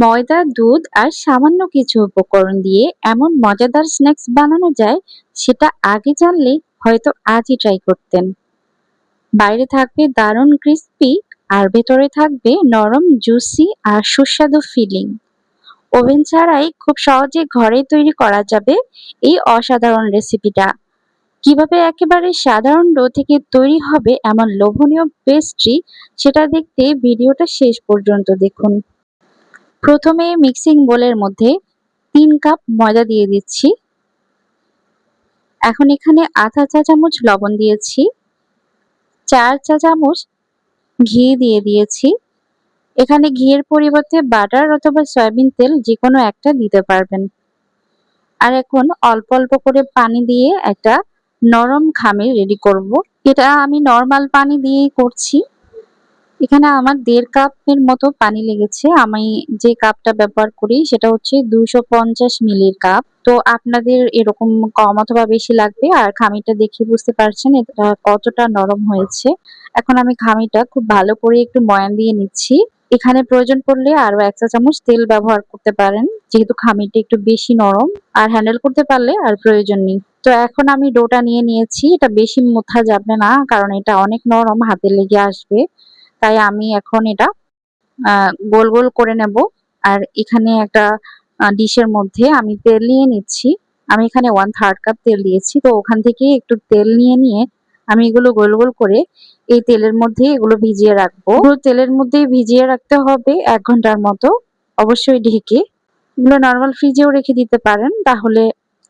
ময়দা, দুধ আর সামান্য কিছু উপকরণ দিয়ে এমন মজাদার স্ন্যাক্স বানানো যায়, সেটা আগে জানলে হয়তো আজই ট্রাই করতেন। বাইরে থাকবে দারুণ ক্রিস্পি আর ভেতরে থাকবে নরম জুসি আর সুস্বাদু ফিলিং। ওভেন ছাড়াই খুব সহজে ঘরেই তৈরি করা যাবে এই অসাধারণ রেসিপিটা। কিভাবে একেবারে সাধারণ ডো থেকে তৈরি হবে এমন লোভনীয় পেস্ট্রি, সেটা দেখতে ভিডিওটা শেষ পর্যন্ত দেখুন। প্রথমে মিক্সিং বোলের মধ্যে ৩ কাপ ময়দা দিয়ে দিচ্ছি। এখন এখানে আধা চা চামচ লবণ দিয়েছি, ৪ চা চামচ ঘি দিয়ে দিয়েছি। এখানে ঘিয়ের পরিবর্তে বাটার অথবা সয়াবিন তেল যেকোনো একটা দিতে পারবেন। আর এখন অল্প অল্প করে পানি দিয়ে একটা নরম খামির রেডি করব। এটা আমি নরমাল পানি দিয়েই করছি। এখানে আমার ১.৫ কাপের মতো পানি লেগেছে। আমি যে কাপটা ব্যবহার করি সেটা হচ্ছে ২৫০ মিলির কাপ। তো আপনাদের এরকম কম অথবা বেশি লাগবে। আর খামিরটা দেখে বুঝতে পারছেন এটা কতটা নরম হয়েছে। এখন আমি খামিরটা খুব ভালো করে একটু ময়ান দিয়ে নিচ্ছি। এখানে প্রয়োজন পড়লে আরো ১ চা চামচ তেল ব্যবহার করতে পারেন। যেহেতু খামিরটা একটু বেশি নরম আর হ্যান্ডেল করতে পারলে আর প্রয়োজন নেই। তো এখন আমি ডোটা নিয়ে নিয়েছি। এটা বেশি মোথা যাবে না, কারণ এটা অনেক নরম, হাতে লেগে আসবে। তাই আমি এখন এটা গোল গোল করে নেব। আর এখানে একটা ডিশের মধ্যে আমি তেল নিয়ে নিচ্ছি। আমি এখানে 1/3 কাপ তেল দিয়েছি। তো ওখান থেকে একটু তেল নিয়ে আমি এগুলো গোল গোল করে এই তেলের মধ্যে এগুলো ভিজিয়ে রাখবো। এগুলো তেলের মধ্যেই ভিজিয়ে রাখতে হবে ১ ঘন্টার মতো, অবশ্যই ঢেকে। এগুলো নরমাল ফ্রিজেও রেখে দিতে পারেন, তাহলে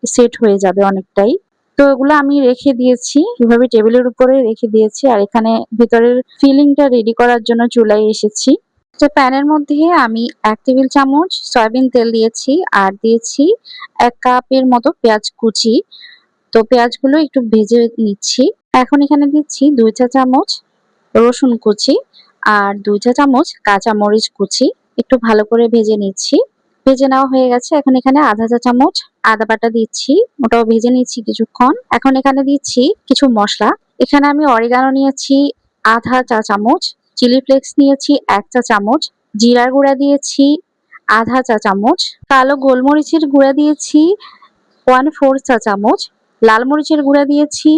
সেট হয়ে যাবে অনেকটাই। তো এগুলো আমি রেখে দিয়েছি, এভাবে টেবিলের উপরে রেখে দিয়েছি। আর এখানে ভেতরের ফিলিংটা রেডি করার জন্য চুলায় এসেছি। তো প্যানের মধ্যে আমি ১ টেবিল চামচ সয়াবিন তেল দিয়েছি আর দিয়েছি ১ কাপের মতো পেঁয়াজ কুচি। তো পেঁয়াজগুলো একটু ভেজে নিচ্ছি। এখন এখানে দিচ্ছি ২ চা চামচ রসুন কুচি আর ২ চা চামচ কাঁচা মরিচ কুচি। একটু ভালো করে ভেজে নিচ্ছি। ভেজে নেওয়া হয়ে গেছে। এখন এখানে আধা চা চামচ আদা বাটা দিচ্ছি। ওটাও ভেজে নিচ্ছি কিছুক্ষণ। এখন এখানে দিচ্ছি কিছু মসলা। এখানে আমি অরিগানো নিয়েছি আধা চা চামচ, চিলি ফ্লেক্স নিয়েছি ১ চা চামচ, জিরার গুঁড়া দিয়েছি আধা চা চামচ, কালো গোলমরিচের গুঁড়া দিয়েছি 1/4 চা চামচ, লাল মরিচের গুঁড়া দিয়েছি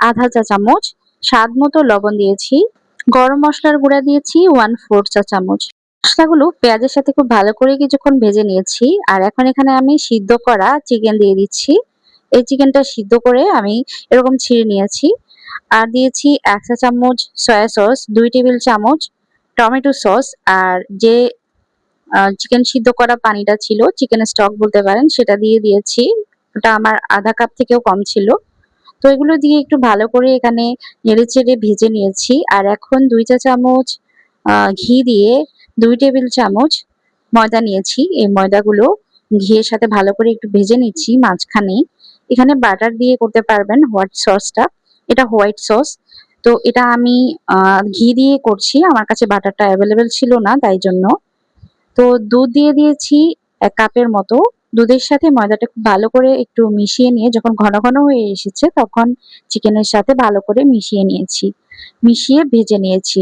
আধা চা চামচ, স্বাদ মতো লবণ দিয়েছি, গরম মসলার গুঁড়া দিয়েছি 1/4 চা চামচ। মসলাগুলো পেঁয়াজের সাথে খুব ভালো করে কিছুক্ষণ ভেজে নিয়েছি। আর এখন এখানে আমি সিদ্ধ করা চিকেন দিয়ে দিচ্ছি। এই চিকেনটা সিদ্ধ করে আমি এরকম ছিঁড়ে নিয়েছি। আর দিয়েছি ১ চা চামচ সয়া সস, ২ টেবিল চামচ টমেটো সস, আর যে চিকেন সিদ্ধ করা পানিটা ছিল, চিকেন স্টক বলতে পারেন, সেটা দিয়ে দিয়েছি। ওটা আমার আধা কাপ থেকেও কম ছিল। তো এগুলো দিয়ে একটু ভালো করে এখানে নেড়েচেড়ে ভেজে নিয়েছি। আর এখন ২ চা চামচ ঘি দিয়ে ২ টেবিল চামচ ময়দা নিয়েছি। এই ময়দাগুলো ঘিয়ের সাথে ভালো করে একটু ভেজে নিচ্ছি মাঝখানে। এখানে বাটার দিয়ে করতে পারবেন হোয়াইট সসটা। এটা হোয়াইট সস। তো এটা আমি ঘি দিয়ে করছি। আমার কাছে বাটারটা এভেইলেবল ছিল না, তাই জন্য। তো দুধ দিয়ে দিয়েছি ১ কাপের মতো। দুধের সাথে ময়দাটা খুব ভালো করে একটু মিশিয়ে নিয়ে যখন ঘন ঘন হয়ে এসেছে, তখন চিকেনের সাথে ভালো করে মিশিয়ে নিয়েছি। মিশিয়ে ভেজে নিয়েছি।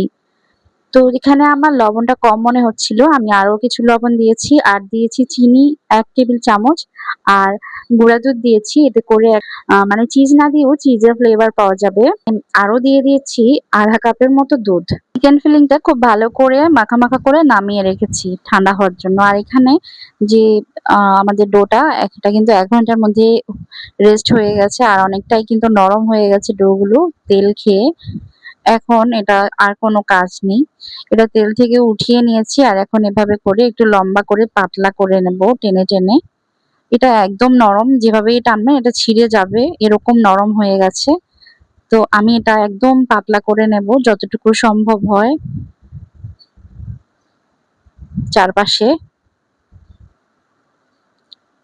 তো এখানে আমার লবণটা কম মনে হচ্ছিল। আমি আরো কিছু লবণ দিয়েছি। আর দিয়েছি চিনি ১ টেবিল চামচ। আর গুঁড়া দুধ দিয়েছি। এতে করে মানে চিজ না দিয়েও চিজের ফ্লেভার পাওয়া যাবে। আরো দিয়ে দিয়েছি আধা কাপের মতো দুধ। চিকেন ফিলিংটা খুব ভালো করে মাখা মাখা করে নামিয়ে রেখেছি ঠান্ডা হওয়ার জন্য। আর এখানে যে আমাদের ডোটা, এটা কিন্তু ১ ঘন্টার মধ্যে রেস্ট হয়ে গেছে। আর অনেকটাই কিন্তু নরম হয়ে গেছে ডো গুলো তেল খেয়ে। এখন এটা আর কোনো কাজ নেই। এটা তেল থেকে উঠিয়ে নিয়েছি। আর এখন এভাবে করে একটু লম্বা করে পাতলা করে নেব টেনে টেনে। এটা একদম নরম, যেভাবেই টানবেন এটা ছিঁড়ে যাবে, এরকম নরম হয়ে গেছে। তো আমি এটা একদম পাতলা করে নেব যতটুকু সম্ভব হয় চারপাশে।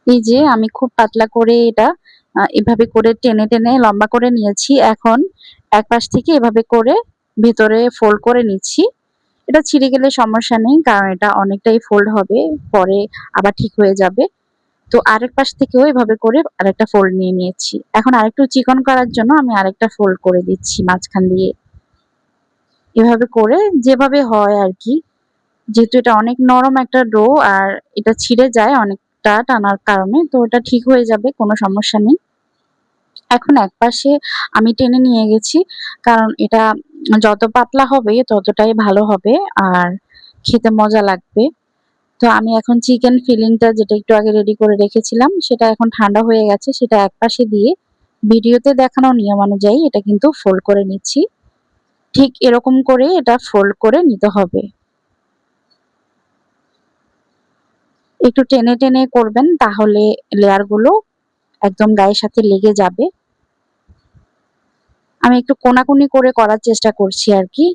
এই যে আমি খুব পাতলা করে এটা এভাবে করে টেনে টেনে লম্বা করে নিয়েছি। এখন এক পাশ থেকে এভাবে করে ভেতরে ফোল্ড করে নিচ্ছি। এটা ছিঁড়ে গেলে সমস্যা নেই, কারণ এটা অনেকটাই ফোল্ড হবে, পরে আবার ঠিক হয়ে যাবে। তো আরেক পাশ থেকেও এভাবে করে আরেকটা ফোল্ড নিয়ে নিয়েছি। এখন আরেকটু চিকন করার জন্য আমি আরেকটা ফোল্ড করে দিচ্ছি মাঝখান দিয়ে। এভাবে করে যেভাবে হয় আরকি। যেহেতু এটা অনেক নরম একটা ডো আর এটা ছিঁড়ে যায় অনেকটা টানার কারণে, তো এটা ঠিক হয়ে যাবে, কোনো সমস্যা নেই। এখন একপাশে আমি টেনে নিয়ে গেছি, কারণ এটা যত পাতলা হবে ততটাই ভালো হবে আর খেতে মজা লাগবে। তো আমি এখন চিকেন ফিলিংটা যেটা একটু আগে রেডি করে রেখেছিলাম সেটা এখন ঠান্ডা হয়ে গেছে, সেটা একপাশে দিয়ে ভিডিওতে দেখানো নিয়ম অনুযায়ী এটা কিন্তু ফোল্ড করে নিচ্ছি। ঠিক এরকম করে এটা ফোল্ড করে নিতে হবে। একটু টেনে টেনে করবেন, তাহলে লেয়ার গুলো একদম গায়ের সাথে লেগে যাবে। আমি একটু কোনাকুনি করে করার চেষ্টা করছি আরকি।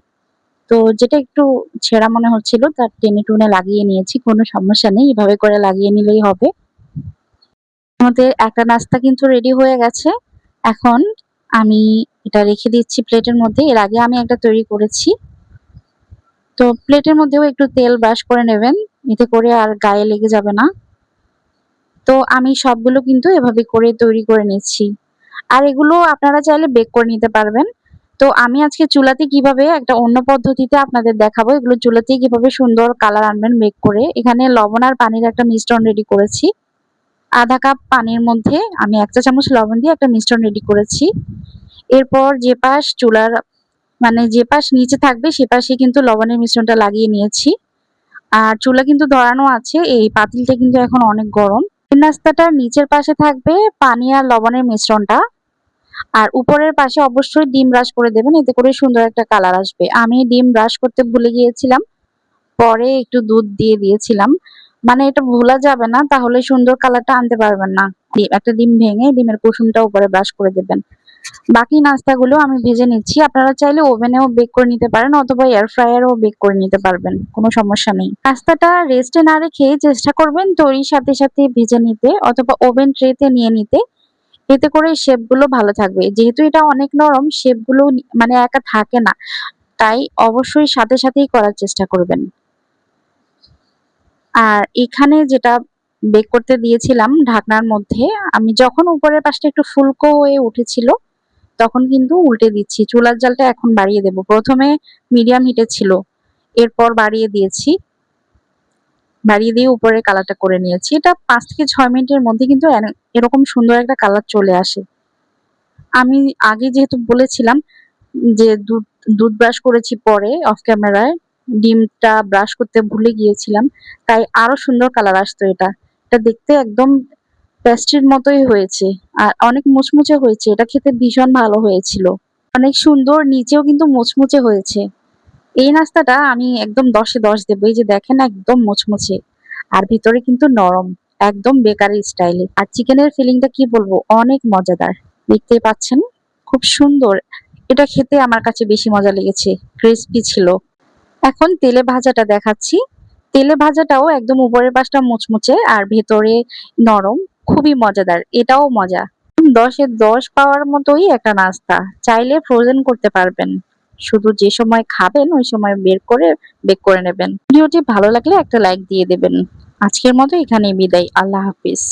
তো যেটা একটু ছেঁড়া মনে হচ্ছিল তার টেনে টুনে লাগিয়ে নিয়েছি। কোনো সমস্যা নেই। এভাবে করে লাগিয়ে নিলেই হবে। আমাদের একটা নাস্তা কিন্তু রেডি হয়ে গেছে। এখন আমি এটা রেখে দিচ্ছি প্লেটের মধ্যে। এর আগে আমি একটা তৈরি করেছি। তো প্লেটের মধ্যেও একটু তেল ব্রাশ করে নেবেন। এতে করে আর গায়ে লেগে যাবে না। তো আমি সবগুলো কিন্তু এভাবে করে তৈরি করে নিচ্ছি। আর এগুলো আপনারা চাইলে বেক করে নিতে পারবেন। তো আমি আজকে চুলাতে কিভাবে একটা অন্য পদ্ধতিতে আপনাদের দেখাবো। এগুলো চুলাতেই কিভাবে সুন্দর কালার আনবেন বেক করে। এখানে লবণ আর পানির একটা মিশ্রণ রেডি করেছি। ১/২ কাপ পানির মধ্যে আমি ১ চা চামচ লবণ দিয়ে একটা মিশ্রণ রেডি করেছি। এরপর যে পাশ চুলার মানে যে পাশ নিচে থাকবে সে পাশে কিন্তু লবণের মিশ্রণটা লাগিয়ে নিয়েছি। আর চুলা কিন্তু ধরানো আছে। এই পাতিলটা কিন্তু এখন অনেক গরম। এই নাস্তাটার নিচের পাশে থাকবে পানি আর লবণের মিশ্রণটা। আর উপরের পাশে অবশ্যই ডিম ব্রাশ করে দেবেন। এতে করে সুন্দর একটা কালার আসবে। আমি ডিম ব্রাশ করতে ভুলে গিয়েছিলাম। পরে একটু দুধ দিয়ে দিয়েছিলাম। মানে এটা ভোলা যাবে না, তাহলে সুন্দর কালারটা আনতে পারবেন না। একটা ডিম ভেঙে ডিমের কুসুমটা উপরে ব্রাশ করে দেবেন। বাকি নাস্তাগুলো আমি ভেজে নিচ্ছি। আপনারা চাইলে ওভেনেও বেক করে নিতে পারেন অথবা এয়ার ফ্রায়ারেও বেক করে নিতে পারবেন। কোনো সমস্যা নেই। নাস্তাটা রেস্টে না রেখে চেষ্টা করবেন তৈরির সাথে সাথে ভেজে নিতে অথবা ওভেন ট্রেতে নিয়ে নিতে। এতে করে শেপ গুলো ভালো থাকবে। যেহেতু এটা অনেক নরম, শেপ গুলো মানে একা থাকে না। তাই অবশ্যই সাথে সাথেই করার চেষ্টা করবেন। আর এখানে যেটা বেক করতে দিয়েছিলাম ঢাকনার মধ্যে, আমি যখন উপরের পাশটা একটু ফুলকো হয়ে উঠেছিল, তখন কিন্তু উল্টে দিচ্ছি। চুলার জালটা এখন বাড়িয়ে দেব। ১ম এ মিডিয়াম হিটে ছিল। এরপর বাড়িয়ে দিয়েছি। বাড়িয়ে দিয়ে উপরের কালারটা করে নিয়েছি। এটা ৫ থেকে ৬ মিনিটের মধ্যে কিন্তু এরকম সুন্দর একটা কালার চলে আসে। আমি আগে যেহেতু বলেছিলাম যে দুধ ব্রাশ করেছি পরে অফ ক্যামেরায়। ডিমটা ব্রাশ করতে ভুলে গিয়েছিলাম। তাই আরো সুন্দর কালার আসতো এটা। এটা দেখতে একদম পেস্ট্রির মতোই হয়েছে। আর অনেক মুচমুচে হয়েছে। এটা খেতে ভীষণ ভালো হয়েছিল। অনেক সুন্দর নিচেও কিন্তু মুচমুচে হয়েছে। এই নাস্তাটা আমি একদম ১০ এ ১০ দেব। এই যে দেখেন একদম মুচমুচে। আর ভিতরে কিন্তু নরম। একদম বেকারি স্টাইলে। আর চিকেনের ফিলিংটা কি বলবো? অনেক মজাদার। দেখতেই পাচ্ছেন খুব সুন্দর। এটা খেতে আমার কাছে বেশি মজা লেগেছে। ক্রিসপি ছিল। এখন তেলে ভাজাটা দেখাচ্ছি। তেলে ভাজাটাও একদম উপরের পাশটা মুচমুচে আর ভেতরে নরম। খুবই মজাদার। এটাও মজা। ১০ এ ১০ পাওয়ার মতোই একটা নাস্তা। চাইলে ফ্রোজেন করতে পারবেন। শুধু যে সময় খাবেন ওই সময় বের করে বেক করে নেবেন। ভিডিওটি ভালো লাগলে একটা লাইক দিয়ে দেবেন। আজকের মতো এখানেই বিদায়। আল্লাহ হাফিজ।